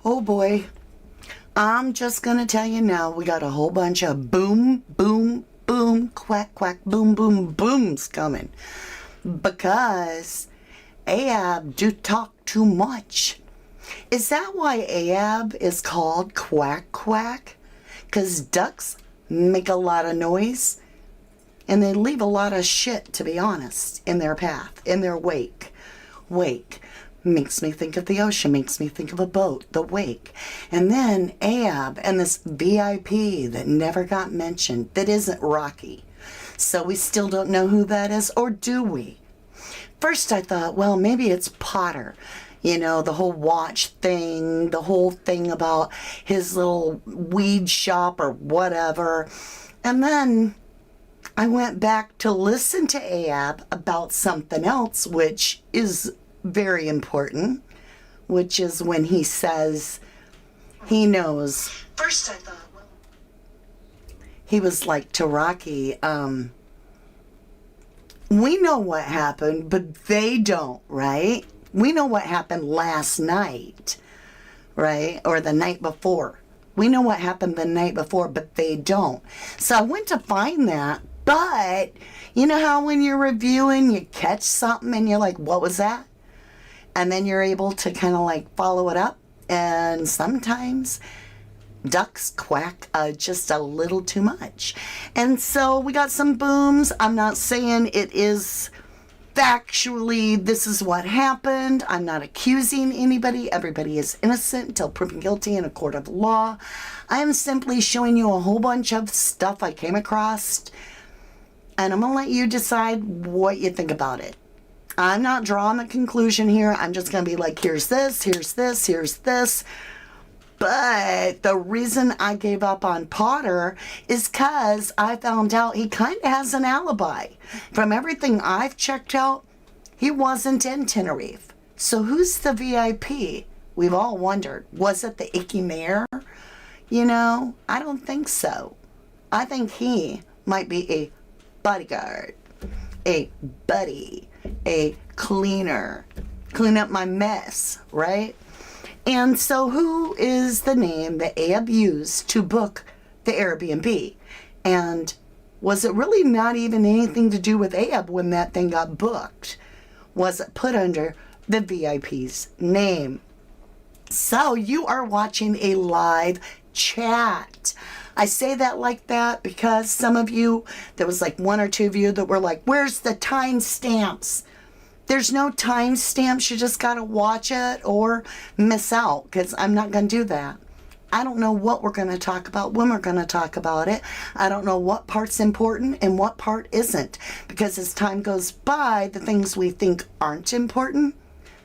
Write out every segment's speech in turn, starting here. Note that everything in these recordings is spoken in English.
Oh boy. I'm just going to tell you now, we got a whole bunch of boom, boom, boom, quack, quack, boom, boom, booms coming. Because Ayub do talk too much. Is that why Ayub is called Quack Quack? Because ducks make a lot of noise and they leave a lot of shit, to be honest, in their path, in their wake. Wake makes me think of the ocean, makes me think of a boat, the wake. And then Ayub and this VIP that never got mentioned, that isn't Rocky. So we still don't know who that is, or do we? First I thought, well, maybe it's Potter. You know, the whole watch thing, the whole thing about his little weed shop or whatever. And then I went back to listen to Ayub about something else, which is very important, which is when he says he knows. First I thought, well, he was like to Rocky, we know what happened, but they don't, right? We know what happened last night, right? Or the night before. We know what happened the night before, but they don't. So I went to find that, but you know how when you're reviewing, you catch something and you're like, what was that? And then you're able to kind of like follow it up. And sometimes ducks quack just a little too much. And so we got some booms. I'm not saying it is factually this is what happened. I'm not accusing anybody. Everybody is innocent until proven guilty in a court of law. I am simply showing you a whole bunch of stuff I came across. And I'm going to let you decide what you think about it. I'm not drawing a conclusion here. I'm just going to be like, here's this, here's this, here's this. But the reason I gave up on Potter is because I found out he kind of has an alibi. From everything I've checked out, he wasn't in Tenerife. So who's the VIP? We've all wondered. Was it the icky mayor? You know, I don't think so. I think he might be a bodyguard, a buddy, a cleaner. Clean up my mess, right? And so who is the name that Ayub used to book the Airbnb? And was it really not even anything to do with Ayub when that thing got booked? Was it put under the VIP's name? So you are watching a live chat. I say that like that because some of you, there was like one or two of you that were like, where's the timestamps? There's no timestamps. You just got to watch it or miss out because I'm not going to do that. I don't know what we're going to talk about when we're going to talk about it. I don't know what part's important and what part isn't, because as time goes by, the things we think aren't important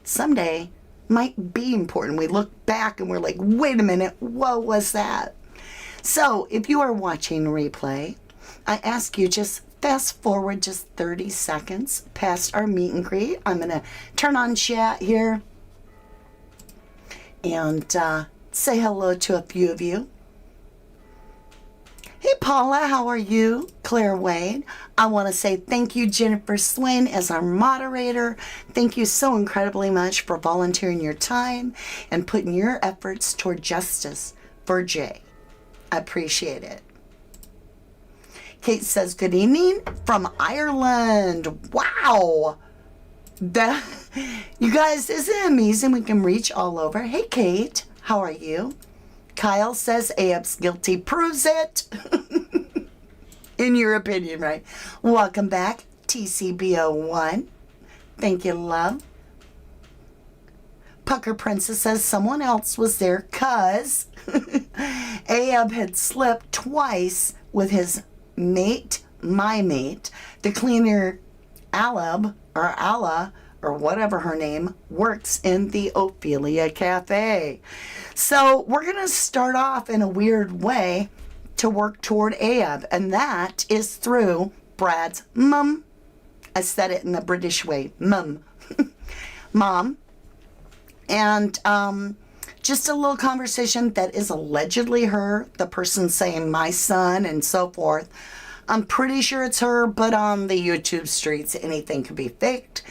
someday might be important. We look back and we're like, wait a minute, what was that? So if you are watching replay, I ask you just fast forward just 30 seconds past our meet and greet. I'm going to turn on chat here and say hello to a few of you. Hey Paula, how are you? Claire Wade. I want to say thank you, Jennifer Swin, as our moderator. Thank you so incredibly much for volunteering your time and putting your efforts toward justice for Jay. I appreciate it. Kate says, good evening from Ireland. Wow. You guys, isn't it amazing we can reach all over? Hey, Kate, how are you? Kyle says, Ayub's guilty proves it. In your opinion, right? Welcome back, TCB01. Thank you, love. Pucker Princess says someone else was there because Ayub had slept twice with his mate, my mate, the cleaner Alab or Alla or whatever her name works in the Ophelia Cafe. So we're going to start off in a weird way to work toward Ayub, and that is through Brad's mum. I said it in the British way, mum. Mom. And just a little conversation that is allegedly her, the person saying my son and so forth. I'm pretty sure it's her, but on the YouTube streets, anything could be faked.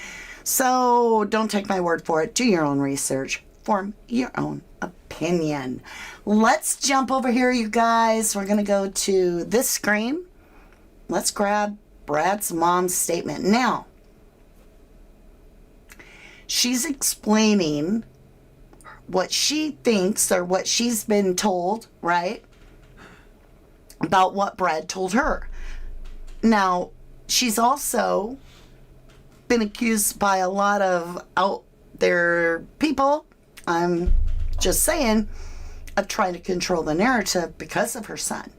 So don't take my word for it. Do your own research. Form your own opinion. opinion. Let's jump over here, you guys. We're going to go to this screen. Let's grab Brad's mom's statement. Now, she's explaining what she thinks or what she's been told, right, about what Brad told her. Now, she's also been accused by a lot of out there people, I'm just saying, of trying to control the narrative because of her son.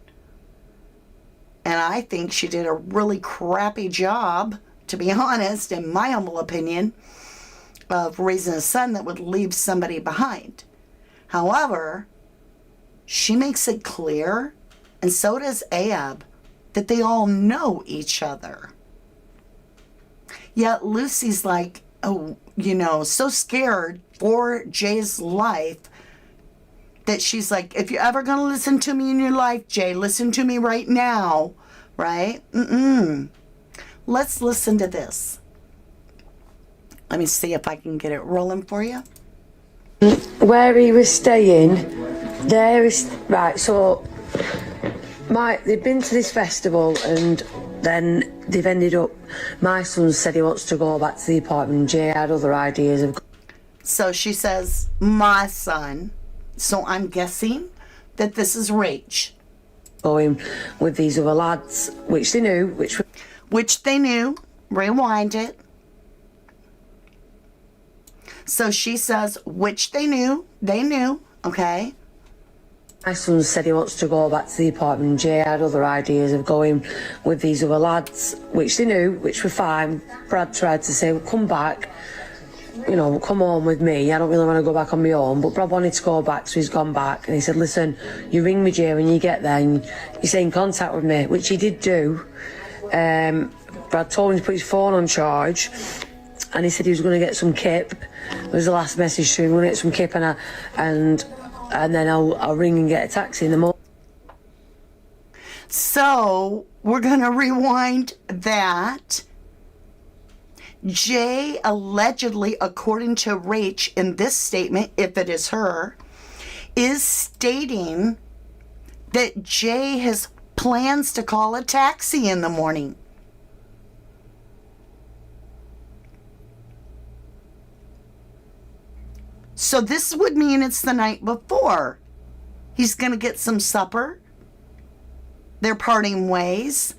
And I think she did a really crappy job, to be honest, in my humble opinion, of raising a son that would leave somebody behind. However, she makes it clear, and so does Ayub, that they all know each other. Yet Lucy's like, oh, you know, so scared for Jay's life that she's like, if you're ever going to listen to me in your life, Jay, listen to me right now, right? Let's listen to this. Let me see if I can get it rolling for you. Where he was staying, there is, right, so they've been to this festival and then they've ended up, my son said he wants to go back to the apartment. Jay had other ideas of... So she says, my son. So I'm guessing that this is Rach. Going with these other lads, which they knew, Which they knew. Rewind it. So she says, which they knew, okay? My son said he wants to go back to the apartment. Jay had other ideas of going with these other lads, which they knew, which were fine. Brad tried to say, well, come back, you know, come home with me. I don't really want to go back on my own. But Brad wanted to go back, so he's gone back. And he said, listen, you ring me, Jay, when you get there, and you stay in contact with me, which he did do. Brad told him to put his phone on charge. And he said he was going to get some kip. It was the last message to him. We're going to get some kip, and then I'll ring and get a taxi in the morning. So we're going to rewind that. Jay allegedly, according to Rach in this statement, if it is her, is stating that Jay has plans to call a taxi in the morning. So this would mean it's the night before. He's going to get some supper. They're parting ways.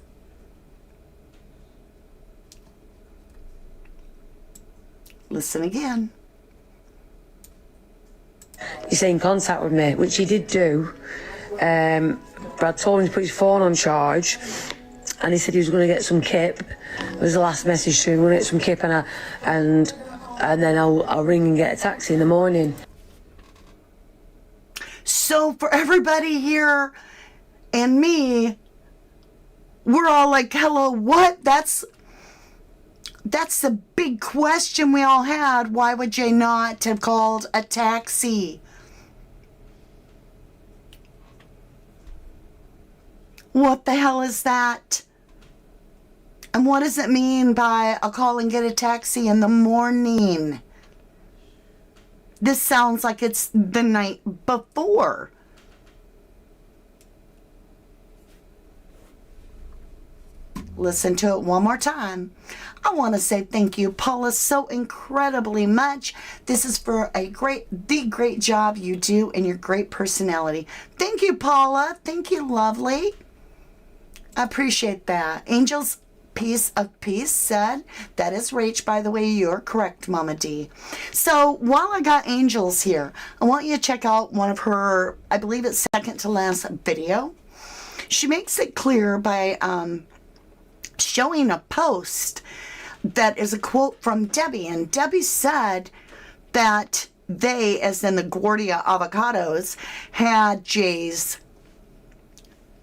Listen again. You stay in contact with me, which he did do. Brad told him to put his phone on charge. And he said he was going to get some kip. It was the last message to him. We're going to get some kip, and then I'll ring and get a taxi in the morning. So for everybody here and me, we're all like, hello, what? That's the big question we all had. Why would Jay not have called a taxi? What the hell is that? And what does it mean by I'll call and get a taxi in the morning? This sounds like it's the night before. Listen to it one more time. I want to say thank you, Paula, so incredibly much. This is for the great job you do and your great personality. Thank you, Paula. Thank you, lovely. I appreciate that. Angels Piece of Peace said, that is Rach, by the way. You're correct, Mama D. So while I got Angels here, I want you to check out one of her, I believe it's second to last video. She makes it clear by showing a post that is a quote from Debbie. And Debbie said that they, as in the Guardia Avocados, had Jay's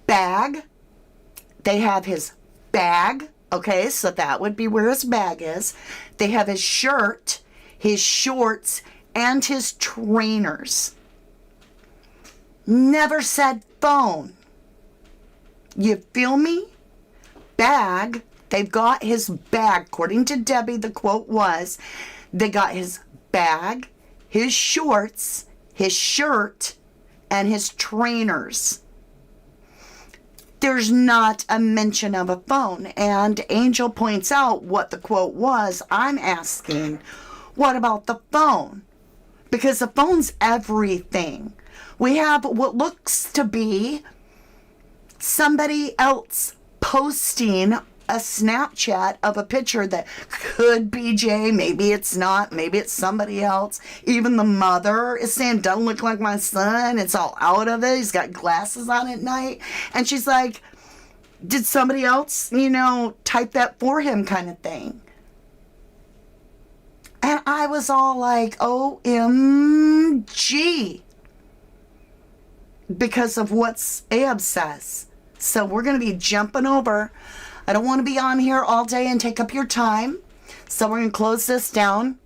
bag. They have his bag. Okay, so that would be where his bag is. They have his shirt, his shorts, and his trainers. Never said phone. You feel me? Bag. They've got his bag. According to Debbie, the quote was, they got his bag, his shorts, his shirt, and his trainers. There's not a mention of a phone. And Angel points out what the quote was. I'm asking, what about the phone? Because the phone's everything. We have what looks to be somebody else posting a Snapchat of a picture that could be Jay, maybe it's not, maybe it's somebody else. Even the mother is saying, doesn't look like my son, it's all out of it, he's got glasses on at night. And she's like, did somebody else, type that for him, kind of thing. And I was all like, OMG, because of what Ayub says. So we're going to be jumping over. I don't want to be on here all day and take up your time. So we're going to close this down.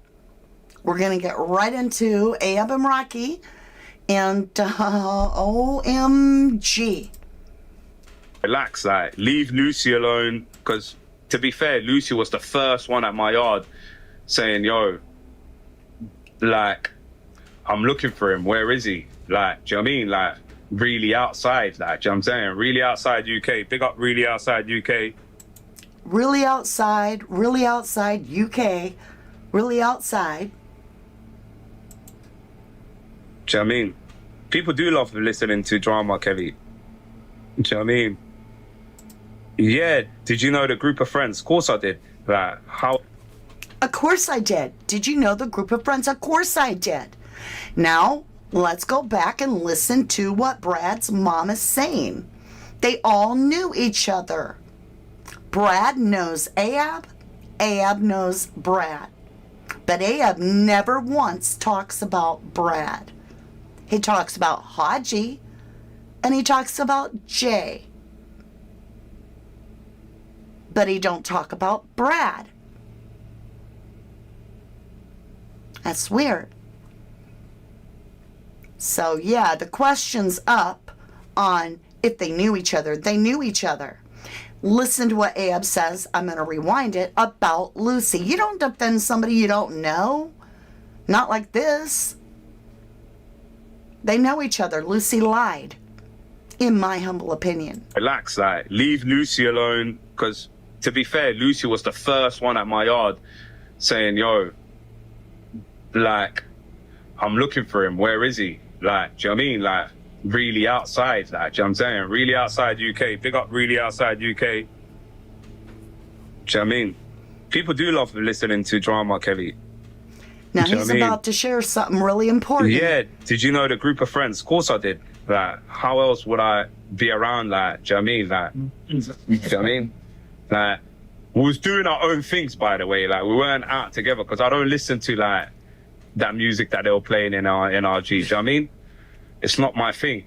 We're going to get right into Ayub and Rocky. And OMG. Relax, like, leave Lucy alone. Because, to be fair, Lucy was the first one at my yard saying, yo, like, I'm looking for him. Where is he? Like, do you know what I mean? Like, really outside. Like, do you know what I'm saying? Really outside UK. Big up really outside UK. Really outside UK, really outside. Do you know what I mean? People do love listening to drama, Kevy. Do you know what I mean? Yeah, did you know the group of friends? Of course I did. Like, how? Of course I did. Did you know the group of friends? Of course I did. Now, let's go back and listen to what Brad's mom is saying. They all knew each other. Brad knows Ayub. Ayub knows Brad. But Ayub never once talks about Brad. He talks about Haji and he talks about Jay. But he don't talk about Brad. That's weird. So yeah, the question's up on if they knew each other. They knew each other. Listen to what Ayub says. I'm going to rewind it about Lucy. You don't defend somebody you don't know. Not like this. They know each other. Lucy lied, in my humble opinion. Relax, like, leave Lucy alone. Because, to be fair, Lucy was the first one at my yard saying, yo, like, I'm looking for him. Where is he? Like, do you know what I mean? Like, really outside, like, do you know what I'm saying? Really outside UK. Big up really outside UK. Do you know what I mean? People do love listening to drama, Kelly. Now he's about to share something really important. Yeah, did you know the group of friends? Of course I did. Like, how else would I be around, like, do you know what I mean? Like, do you know what I mean? Like, we was doing our own things, by the way. Like, we weren't out together because I don't listen to, like, that music that they were playing in our NRG. Do you know what I mean? It's not my thing.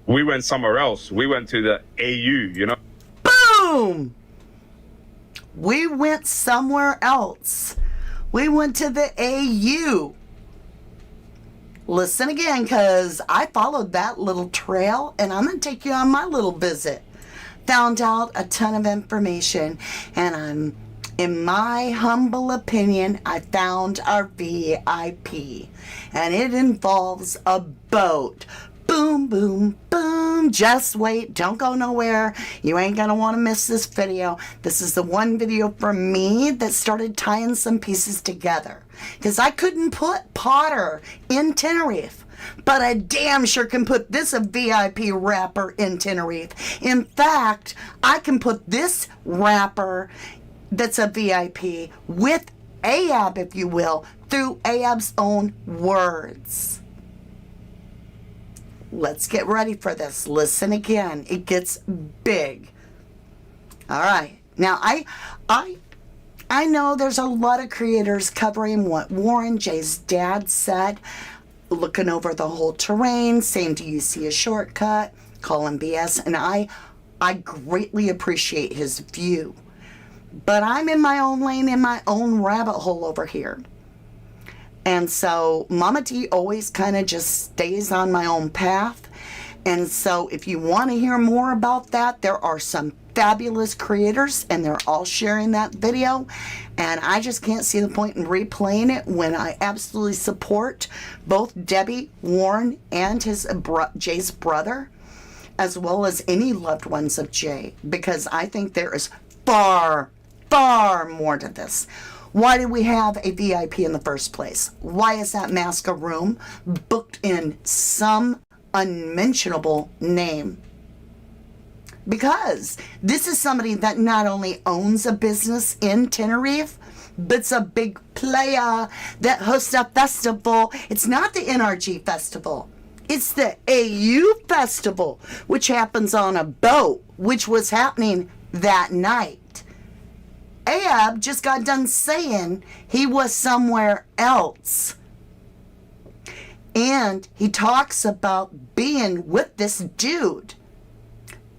We went somewhere else. We went to the AU, Boom! We went somewhere else. We went to the AU. Listen again, because I followed that little trail, and I'm going to take you on my little visit. Found out a ton of information, and in my humble opinion, I found our VIP, and it involves a boat. Boom, boom, boom. Just wait. Don't go nowhere. You ain't going to want to miss this video. This is the one video from me that started tying some pieces together. Because I couldn't put Potter in Tenerife. But I damn sure can put this a VIP rapper in Tenerife. In fact, I can put this rapper that's a VIP with Ayub, if you will, through Ayub's own words. Let's get ready for this. Listen again. It gets big. All right. Now, I know there's a lot of creators covering what Warren, Jay's dad, said, looking over the whole terrain, saying, do you see a shortcut? Calling BS. And I greatly appreciate his view. But I'm in my own lane, in my own rabbit hole over here. And so Mama T always kind of just stays on my own path. And so if you want to hear more about that, there are some fabulous creators, and they're all sharing that video. And I just can't see the point in replaying it when I absolutely support both Debbie, Warren, and Jay's brother, as well as any loved ones of Jay, because I think there is far, far more to this. Why did we have a VIP in the first place? Why is that mask a room booked in some unmentionable name? Because this is somebody that not only owns a business in Tenerife, but it's a big player that hosts a festival. It's not the NRG festival. It's the Ayub festival, which happens on a boat, which was happening that night. Ayub just got done saying he was somewhere else. And he talks about being with this dude.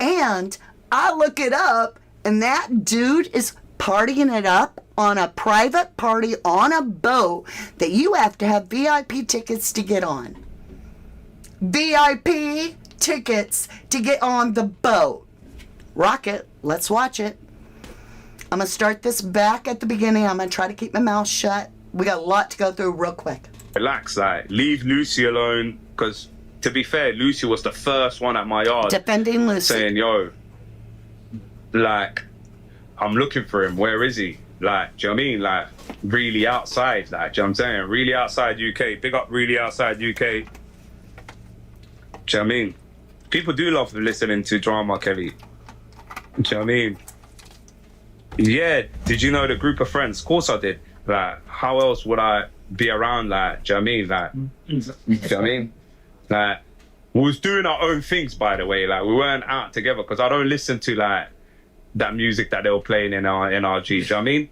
And I look it up, and that dude is partying it up on a private party on a boat that you have to have VIP tickets to get on. VIP tickets to get on the boat. Rock it. Let's watch it. I'm going to start this back at the beginning. I'm going to try to keep my mouth shut. We got a lot to go through real quick. Relax, like, leave Lucy alone, because to be fair, Lucy was the first one at my yard Defending Lucy. saying, yo, like, I'm looking for him. Where is he? Like, do you know what I mean? Like, really outside. Like, do you know what I'm saying? Really outside UK. Big up really outside UK. Do you know what I mean? People do love listening to drama, Kelly. Do you know what I mean? Yeah, did you know the group of friends? Of course I did. Like, how else would I be around, like, do you know what I mean? Like, do you know what I mean? Like, we was doing our own things, by the way. Like, we weren't out together, because I don't listen to, like, that music that they were playing in our NRG. Do you know what I mean?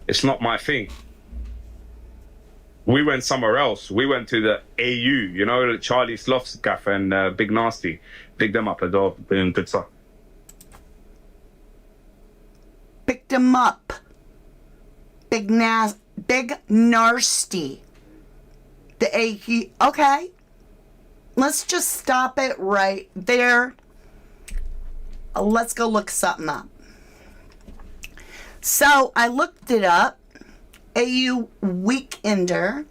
It's not my thing. We went somewhere else. We went to the AU, you know, Charlie Sloth's gaff and Big Nasty. Big them up as well. Doing good stuff. Picked him up. Big Nasty. The AU. Okay. Let's just stop it right there. Let's go look something up. So I looked it up. AU Weekender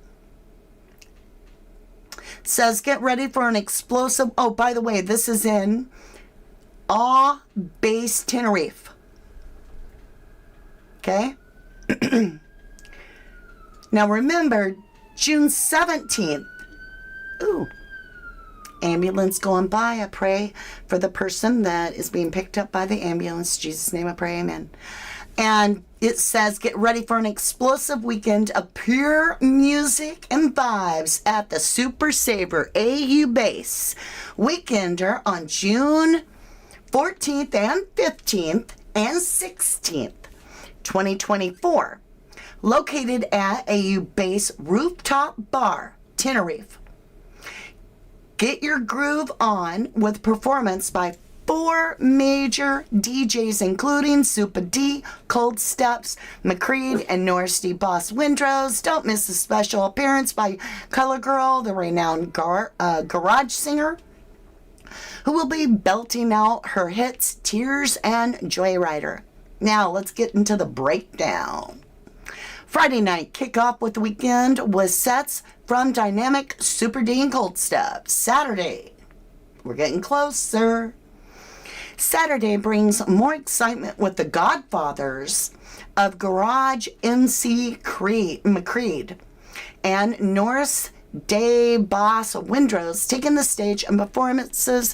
says, get ready for an explosive. Oh, by the way, this is in Awe Base Tenerife. Okay? Now remember, June 17th. Ooh. Ambulance going by. I pray for the person that is being picked up by the ambulance. In Jesus' name I pray, amen. And it says, get ready for an explosive weekend of pure music and vibes at the Super Saver AU Base Weekender on June 14th and 15th and 16th, 2024. Located at AU Base Rooftop Bar, Tenerife. Get your groove on with performance by 4 major DJs, including Super D, Cold Steps, McCreed, and Norris D. Boss Windrows. Don't miss a special appearance by Color Girl, the renowned garage singer, who will be belting out her hits Tears and Joyrider. Now, let's get into the breakdown. Friday night kickoff with the weekend was sets from Dynamic, Super D, and Cold Steps. Saturday, we're getting closer. Saturday brings more excitement with the godfathers of Garage MC McCreed and Norris Day Boss Windrows taking the stage and performances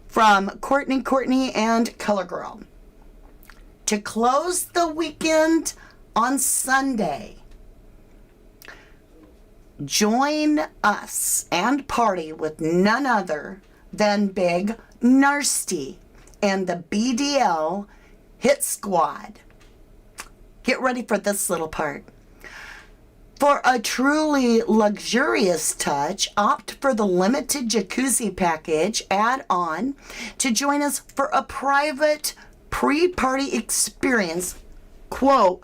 from Courtney and Color Girl. To close the weekend on Sunday, join us and party with none other than Big Nasty and the BDL Hit Squad. Get ready for this little part. For a truly luxurious touch, opt for the limited jacuzzi package add-on to join us for a private pre-party experience, quote,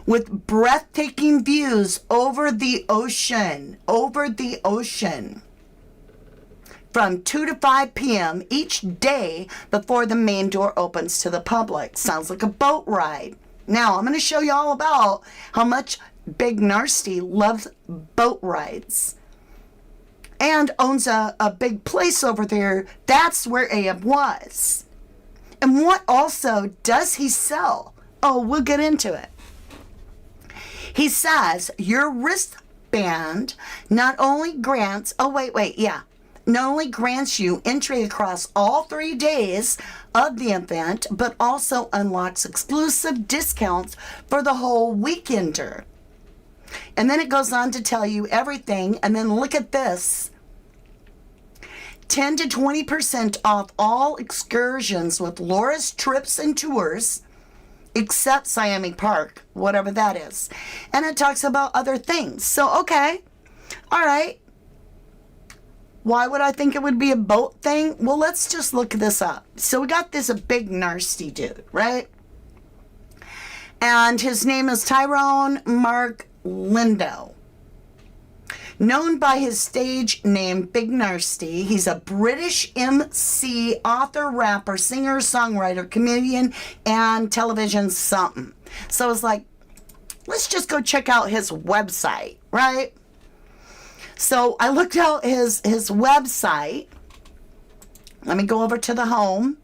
with breathtaking views over the ocean. from 2 to 5 p.m. each day before the main door opens to the public. Sounds like a boat ride. Now, I'm going to show you all about how much Big Narsty loves boat rides and owns a big place over there. That's where Ayub was. And what also does he sell? Oh, we'll get into it. He says your wristband not only grants, not only grants you entry across all 3 days of the event, but also unlocks exclusive discounts for the whole weekender. And then it goes on to tell you everything. And then look at this. 10 to 20% off all excursions with Laura's Trips and Tours, except Siami Park, whatever that is. And it talks about other things. So, okay. All right. Why would I think it would be a boat thing? Well, let's just look this up. So we got this Big Narsty dude, right? And his name is Tyrone Mark Lindo. Known by his stage name Big Narsty, he's a British MC, author, rapper, singer, songwriter, comedian, and television something. So it's like, let's just go check out his website, right? So I looked out his website. Let me go over to the home.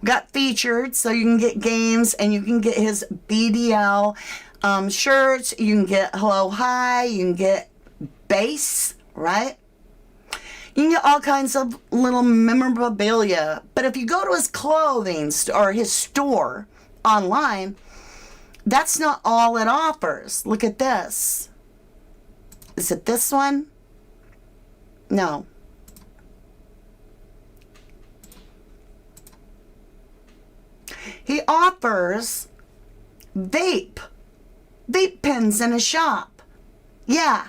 We got featured, so you can get games and you can get his BDL shirts. You can get Hello Hi. You can get bass, right? You can get all kinds of little memorabilia. But if you go to his clothing or his store online, that's not all it offers. Look at this. Is it this one? No. He offers vape pens in a shop. Yeah.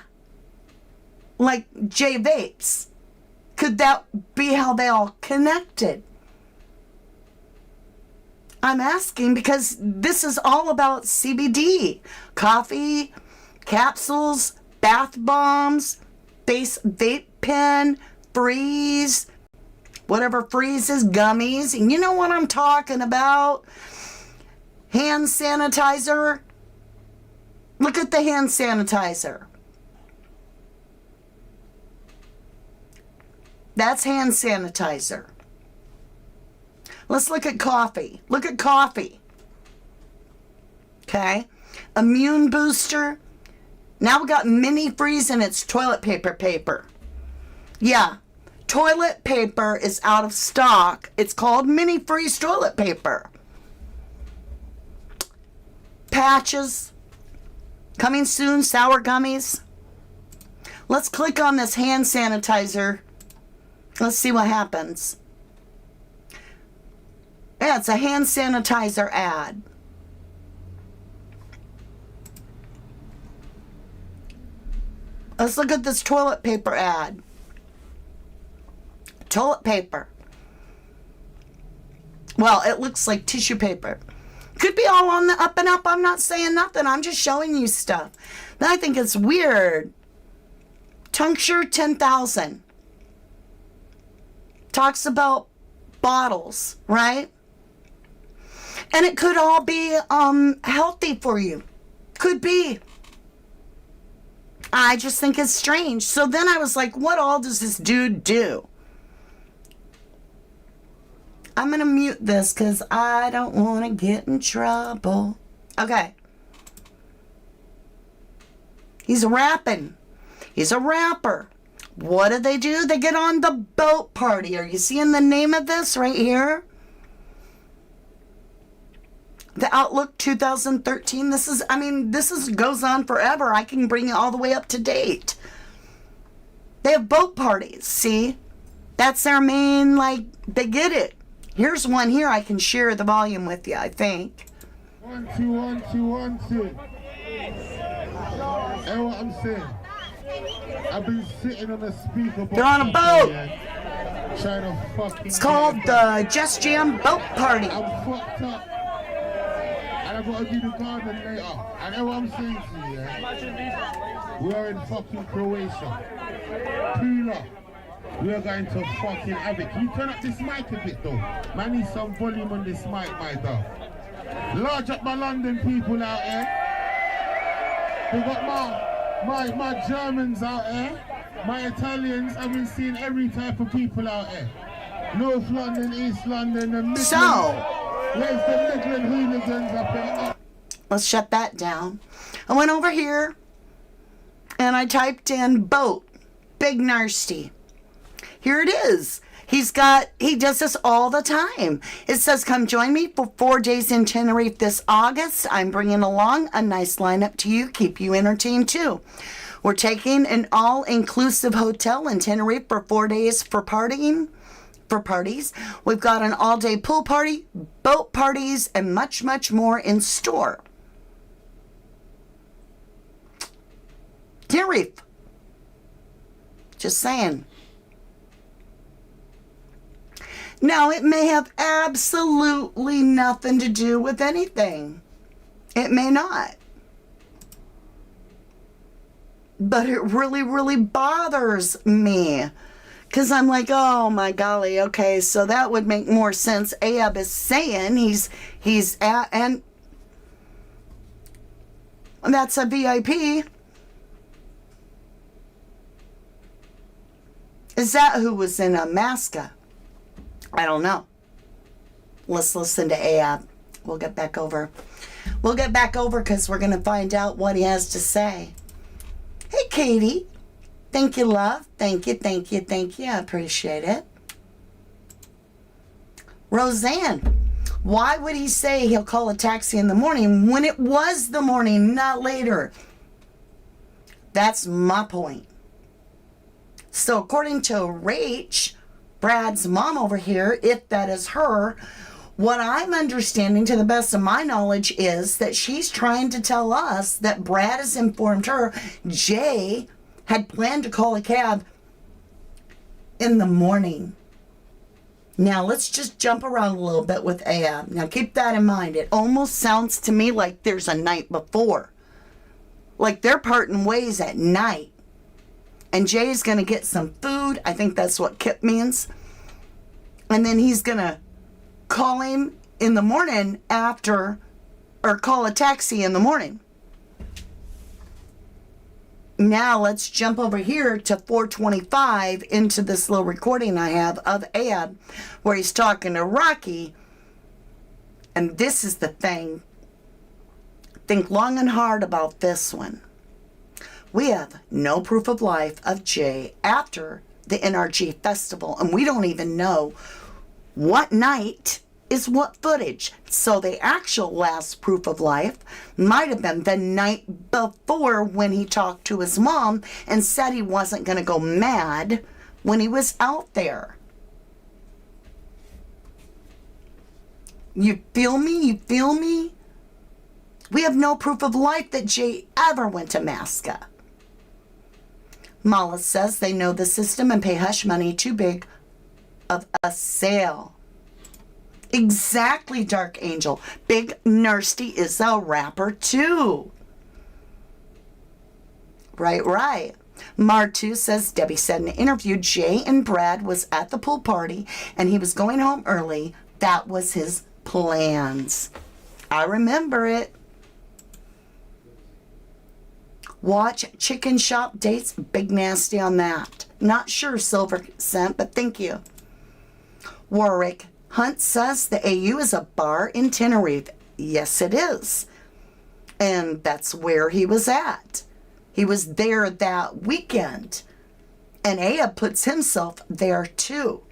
Like J Vapes. Could that be how they all connected? I'm asking because this is all about CBD. Coffee, capsules, bath bombs, base vape pen, freeze, whatever freeze is, gummies. And you know what I'm talking about? Hand sanitizer. Look at the hand sanitizer. That's hand sanitizer. Let's look at coffee. Look at coffee. Okay. Immune booster. Now we got mini freeze and it's toilet paper. Yeah. Toilet paper is out of stock. It's called mini freeze toilet paper. Patches. Coming soon, sour gummies. Let's click on this hand sanitizer. Let's see what happens. Yeah, it's a hand sanitizer ad. Let's look at this toilet paper ad. Toilet paper. Well, it looks like tissue paper. Could be all on the up and up. I'm not saying nothing. I'm just showing you stuff. Then I think it's weird. Tincture 10,000. Talks about bottles, right? And it could all be healthy for you. Could be. I just think it's strange. So then I was like, what all does this dude do? I'm going to mute this because I don't want to get in trouble. Okay. He's rapping. He's a rapper. What do? They get on the boat party. Are you seeing the name of this right here? The Outlook 2013. This goes on forever. I can bring it all the way up to date. They have boat parties. See? That's their main, they get it. Here's one here. I can share the volume with you, I think. 1, 2, 1, 2, 1, 2. Hey, what I'm saying? I've been sitting on a speaker. They're on a boat. Trying to fucking. It's called the Just Jam Boat Party. I'm fucked up. And I gotta do the garden later. And know what I'm saying to you, yeah? We are in fucking Croatia. Pula. We are going to fucking have it. Can you turn up this mic a bit though? Man, need some volume on this mic, my dog. Large up my London people out here. We got my Germans out here. My Italians. I've been seeing every type of people out here. North London, East London, the Midland. So, where's the Midland hooligans up here? let's shut that down. I went over here and I typed in boat, big nasty. Here it is. He does this all the time. It says, come join me for 4 days in Tenerife this August. I'm bringing along a nice lineup to you, keep you entertained too. We're taking an all-inclusive hotel in Tenerife for 4 days for partying. For parties. We've got an all-day pool party, boat parties, and much, much more in store. Tenerife. Just saying. Now, it may have absolutely nothing to do with anything. It may not. But it really, really bothers me. Because I'm like, oh my golly, okay, so that would make more sense. Ayub is saying he's at, and that's a VIP. Is that who was in Alaska? I don't know. Let's listen to Ayub. We'll get back over. We'll get back over because we're going to find out what he has to say. Hey, Katie. Thank you, love. Thank you, thank you, thank you. I appreciate it. Roseanne, why would he say he'll call a taxi in the morning when it was the morning, not later? That's my point. So according to Rach, Brad's mom over here, if that is her, what I'm understanding to the best of my knowledge is that she's trying to tell us that Brad has informed her Jay had planned to call a cab in the morning. Now, let's just jump around a little bit with Ayub. Now, keep that in mind. It almost sounds to me like there's a night before. Like they're parting ways at night. And Jay's going to get some food. I think that's what Kip means. And then he's going to call him in the morning after, or call a taxi in the morning. Now let's jump over here to 425 into this little recording I have of Ayub where he's talking to Rocky. And this is the thing. Think long and hard about this one. We have no proof of life of Jay after the NRG festival, and we don't even know what night is what footage. So the actual last proof of life might have been the night before when he talked to his mom and said he wasn't going to go mad when he was out there. You feel me? You feel me? We have no proof of life that Jay ever went to Masca. Mala says they know the system and pay hush money too big of a sale. Exactly, Dark Angel. Big Nasty is a rapper too. Right. Martu says Debbie said in an interview Jay and Brad was at the pool party and he was going home early. That was his plans. I remember it. Watch Chicken Shop Dates. Big Nasty on that. Not sure, Silver Cent, but thank you. Warwick Hunt says the AU is a bar in Tenerife. Yes, it is. And that's where he was at. He was there that weekend. And Ayub puts himself there too.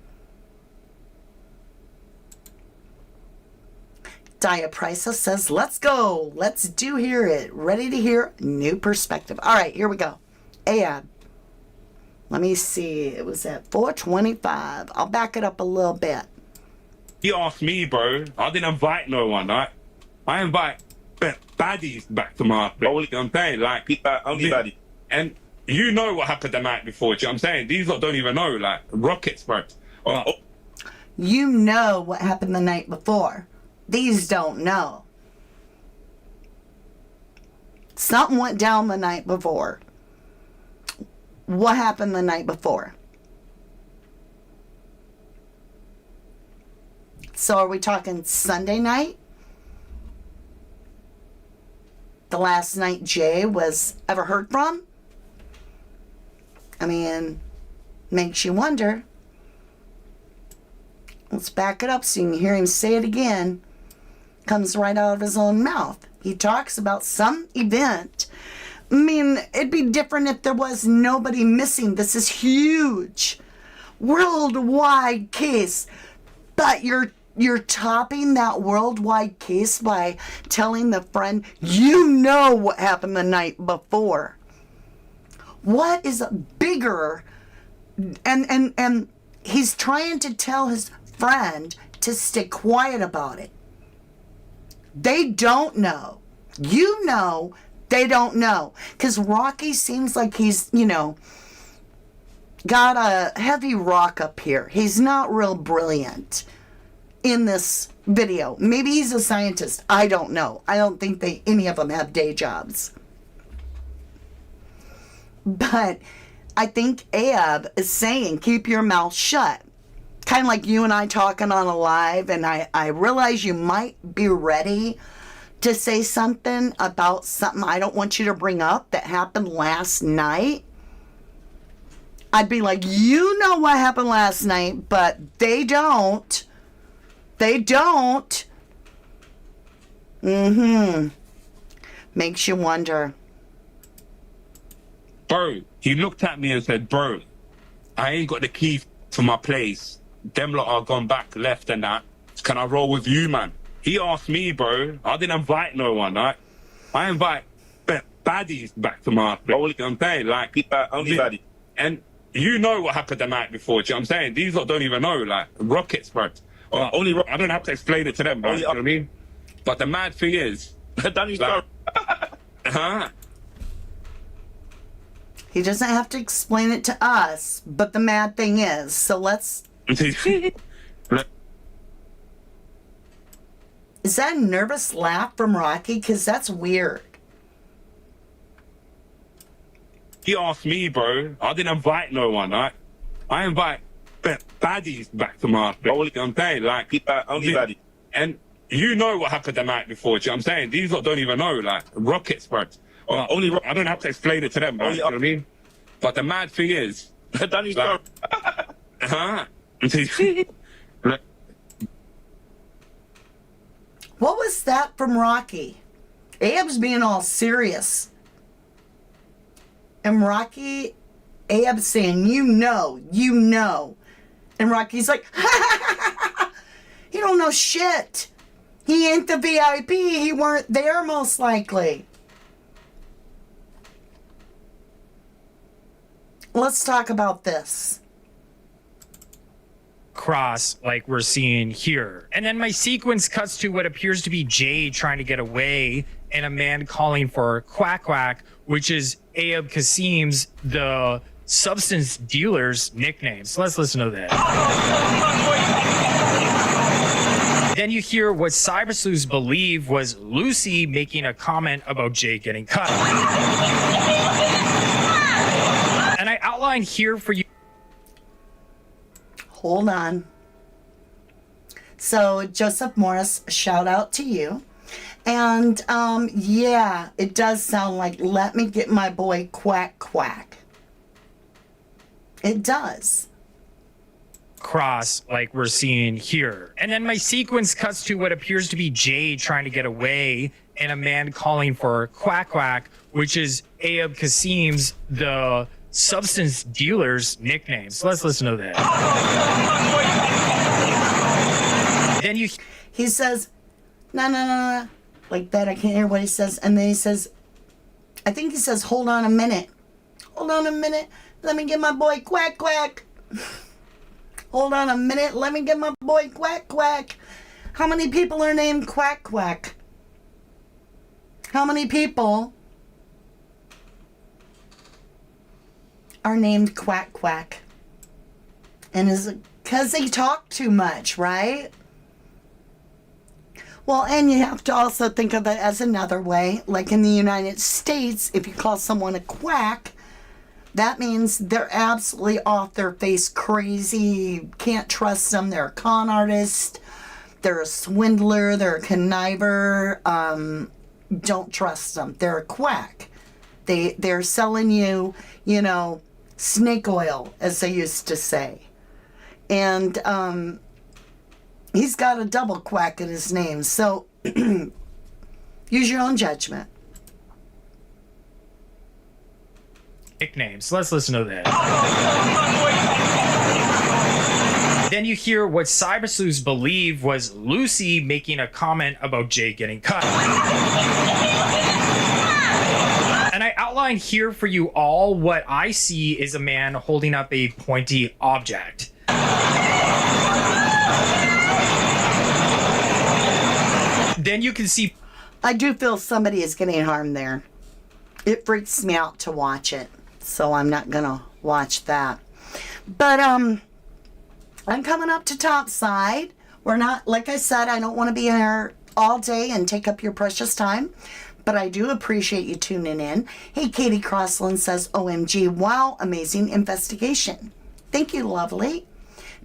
Dia Price says, let's go. Let's hear it. Ready to hear new perspective. All right, here we go. Ayub. Let me see. It was at 425. I'll back it up a little bit. He asked me, bro. I didn't invite no one, right? I invite baddies back to my place. I'm saying, like, only baddie. And you know what happened the night before. Do you know what I'm saying? These lot don't even know, like, rockets, bro. You know what happened the night before. These don't know. Something went down the night before. What happened the night before? So are we talking Sunday night? The last night Jay was ever heard from? I mean, makes you wonder. Let's back it up so you can hear him say it again. Comes right out of his own mouth. He talks about some event. I mean, it'd be different if there was nobody missing. This is huge. Worldwide case. But you're topping that worldwide case by telling the friend, you know what happened the night before. What is bigger? And he's trying to tell his friend to stay quiet about it. They don't know. You know, they don't know. Because Rocky seems like he's, got a heavy rock up here. He's not real brilliant in this video. Maybe he's a scientist. I don't know. I don't think any of them have day jobs. But I think Ayub is saying, keep your mouth shut. Kind of like you and I talking on a live, and I realize you might be ready to say something about something I don't want you to bring up that happened last night. I'd be like, you know what happened last night, but they don't. They don't. Makes you wonder. Bro, he looked at me and said, bro, I ain't got the key to my place. Them lot are gone back left and that. Can I roll with you, man? He asked me, bro. I didn't invite no one, right? I invite baddies back to my place. You know what I'm saying? Like, only baddie. And you know what happened the night before, do you know what I'm saying? These lot don't even know, like, rockets, bro. I don't have to explain it to them, bro. You know what I mean? But the mad thing is, He doesn't have to explain it to us, but the mad thing is, so let's... Is that a nervous laugh from Rocky? Because that's weird. He asked me, bro. I didn't invite no one, right? I invite baddies back to my place. You know what I'm saying? Like, only baddie. And you know what happened the night before, do you know what I'm saying? These lot don't even know, like, rockets, bro. I don't have to explain it to them, bro. You know what I mean? But the mad thing is, What was that from Rocky? Ayub's being all serious. And Ayub's saying, you know. And Rocky's like, he don't know shit. He ain't the VIP. He weren't there most likely. Let's talk about this. Cross like we're seeing here. And then my sequence cuts to what appears to be Jay trying to get away and a man calling for Quack Quack, which is Ayub Kasim's, the substance dealer's nickname. So let's listen to that. Then you hear what cyber sleuths believe was Lucy making a comment about Jay getting cut. And I outlined here for you. Hold on. So, Joseph Morris, shout out to you. And, yeah, it does sound like, let me get my boy Quack Quack. It does. Cross like we're seeing here. And then my sequence cuts to what appears to be Jay trying to get away and a man calling for Quack Quack, which is Ayub Kasim's, the substance dealer's nickname. So let's listen to that. Then he says, no, like that. I can't hear what he says. And then he says, I think he says, hold on a minute. Let me get my boy Quack Quack. Hold on a minute. Let me get my boy Quack Quack. How many people are named Quack Quack? How many people are named Quack Quack? And is it because they talk too much, right? Well, and you have to also think of it as another way. Like in the United States, if you call someone a quack, that means they're absolutely off their face crazy. Can't trust them. They're a con artist. They're a swindler. They're a conniver. Don't trust them. They're a quack. They're selling you, you know, snake oil, as they used to say. And he's got a double quack in his name. So use your own judgment. Nicknames. Let's listen to this. Then you hear what cyber sleuths believe was Lucy making a comment about Jay getting cut. And I outline here for you all what I see is a man holding up a pointy object. Then you can see... I do feel somebody is getting harmed there. It freaks me out to watch it. So I'm not going to watch that. But, I'm coming up to Topside. We're not, like I said, I don't want to be here all day and take up your precious time. But I do appreciate you tuning in. Hey, Katie Crossland says, OMG, wow, amazing investigation. Thank you, lovely.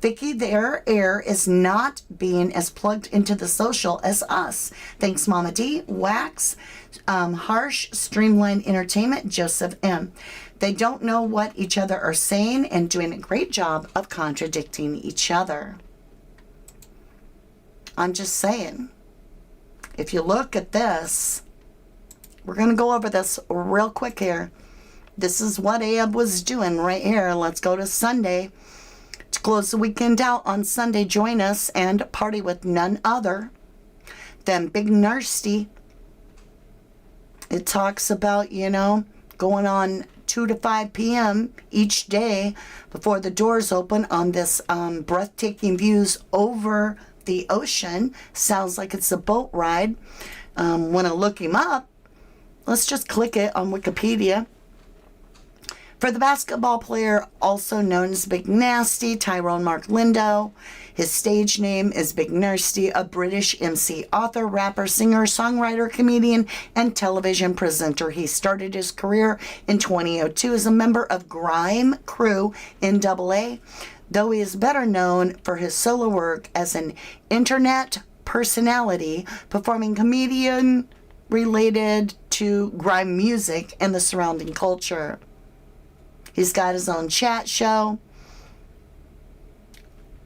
Vicky, their air is not being as plugged into the social as us. Thanks, Mama D. Wax, Harsh, Streamline Entertainment, Joseph M. They don't know what each other are saying and doing a great job of contradicting each other. I'm just saying. If you look at this, we're going to go over this real quick here. This is what Ayub was doing right here. Let's go to Sunday. To close the weekend out on Sunday, join us and party with none other than Big Narsty. It talks about, you know, going on 2 to 5 p.m. each day before the doors open on this breathtaking views over the ocean. Sounds like it's a boat ride. Want to look him up? Let's just click it on Wikipedia. For the basketball player, also known as Big Nasty, Tyrone Mark Lindo. His stage name is Big Narsty, a British MC, author, rapper, singer, songwriter, comedian, and television presenter. He started his career in 2002 as a member of Grime Crew in AA, though he is better known for his solo work as an internet personality, performing comedian related to grime music and the surrounding culture. He's got his own chat show.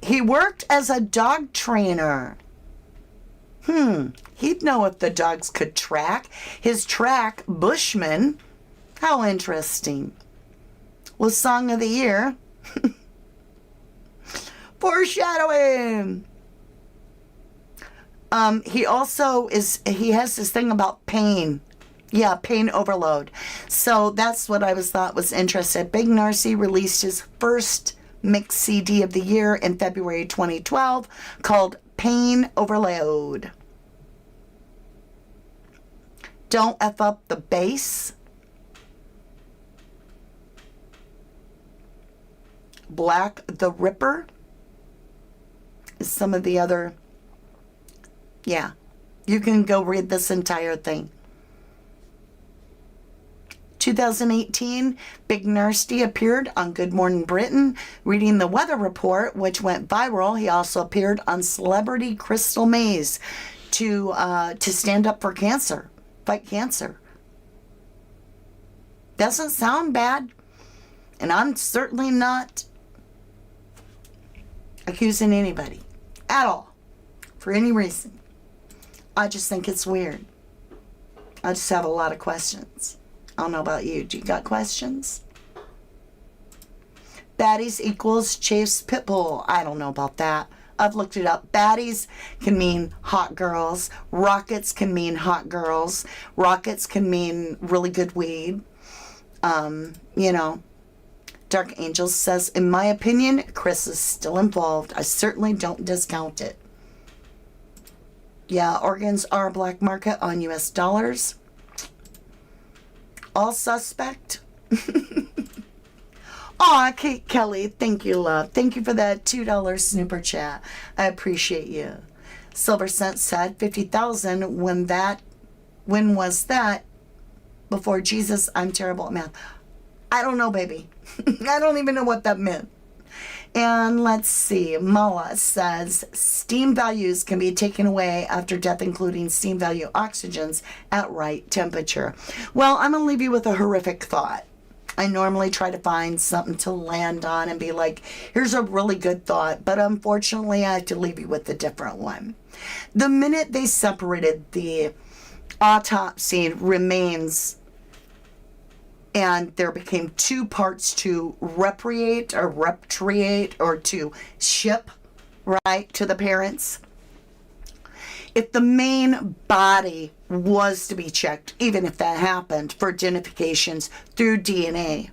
He worked as a dog trainer. He'd know if the dogs could track. His track, Bushman, how interesting, was Song of the Year. Foreshadowing. He also he has this thing about pain. Yeah, pain overload. So that's what I thought was interesting. Big Narsty released his first mix CD of the year in February 2012 called Pain Overload. Don't F Up the Bass. Black the Ripper is some of the other. Yeah, you can go read this entire thing. 2018, Big Narsty appeared on Good Morning Britain, reading the weather report, which went viral. He also appeared on Celebrity Crystal Maze to stand up for cancer, fight cancer. Doesn't sound bad, and I'm certainly not accusing anybody at all for any reason. I just think it's weird. I just have a lot of questions. I don't know about you. Do you got questions? Baddies equals Chase Pitbull. I don't know about that. I've looked it up. Baddies can mean hot girls. Rockets can mean hot girls. Rockets can mean really good weed. You know. Dark Angels says, in my opinion, Chris is still involved. I certainly don't discount it. Yeah, organs are a black market on US dollars. All suspect. Aw, Kate Kelly, thank you, love. Thank you for that $2 snooper chat. I appreciate you. Silver Cent said 50,000. When was that? Before Jesus, I'm terrible at math. I don't know, baby. I don't even know what that meant. And let's see, Mala says steam values can be taken away after death, including steam value oxygens at right temperature. Well, I'm going to leave you with a horrific thought. I normally try to find something to land on and be like, here's a really good thought, but unfortunately I have to leave you with a different one. The minute they separated the autopsy remains and there became two parts to repatriate or to ship, right, to the parents. If the main body was to be checked, even if that happened, for identifications through DNA,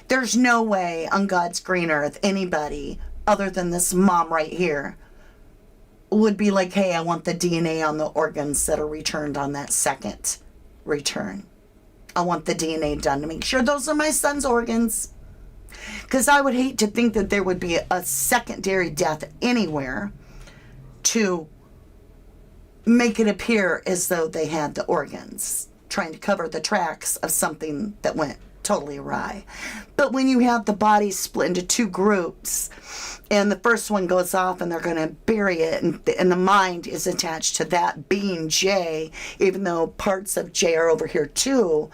there's no way on God's green earth anybody other than this mom right here would be like, hey, I want the DNA on the organs that are returned on that second return. I want the DNA done to make sure those are my son's organs. Because I would hate to think that there would be a secondary death anywhere to make it appear as though they had the organs, trying to cover the tracks of something that went totally awry. But when you have the body split into two groups, and the first one goes off and they're going to bury it, and the mind is attached to that being Jay, even though parts of Jay are over here too,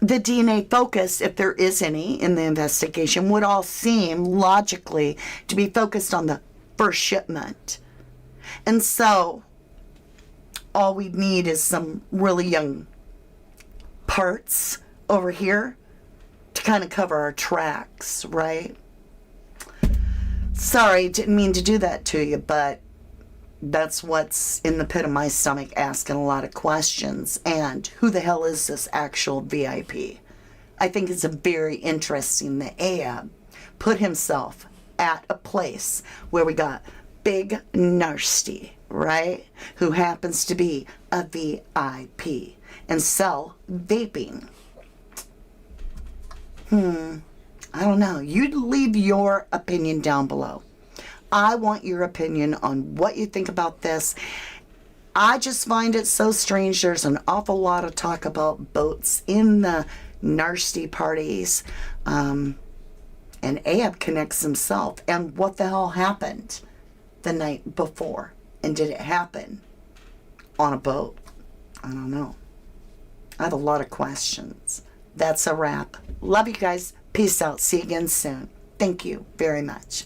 the DNA focus, if there is any in the investigation, would all seem logically to be focused on the first shipment. And so all we need is some really young parts over here to kind of cover our tracks, right? Sorry, didn't mean to do that to you, but that's what's in the pit of my stomach, asking a lot of questions. And who the hell is this actual VIP? I think it's very interesting that Ayub put himself at a place where we got Big Nasty, right? Who happens to be a VIP and sell vaping. I don't know. You leave your opinion down below. I want your opinion on what you think about this. I just find it so strange. There's an awful lot of talk about boats in the nasty parties. And Ayub connects himself. And what the hell happened the night before? And did it happen on a boat? I don't know. I have a lot of questions. That's a wrap. Love you guys. Peace out. See you again soon. Thank you very much.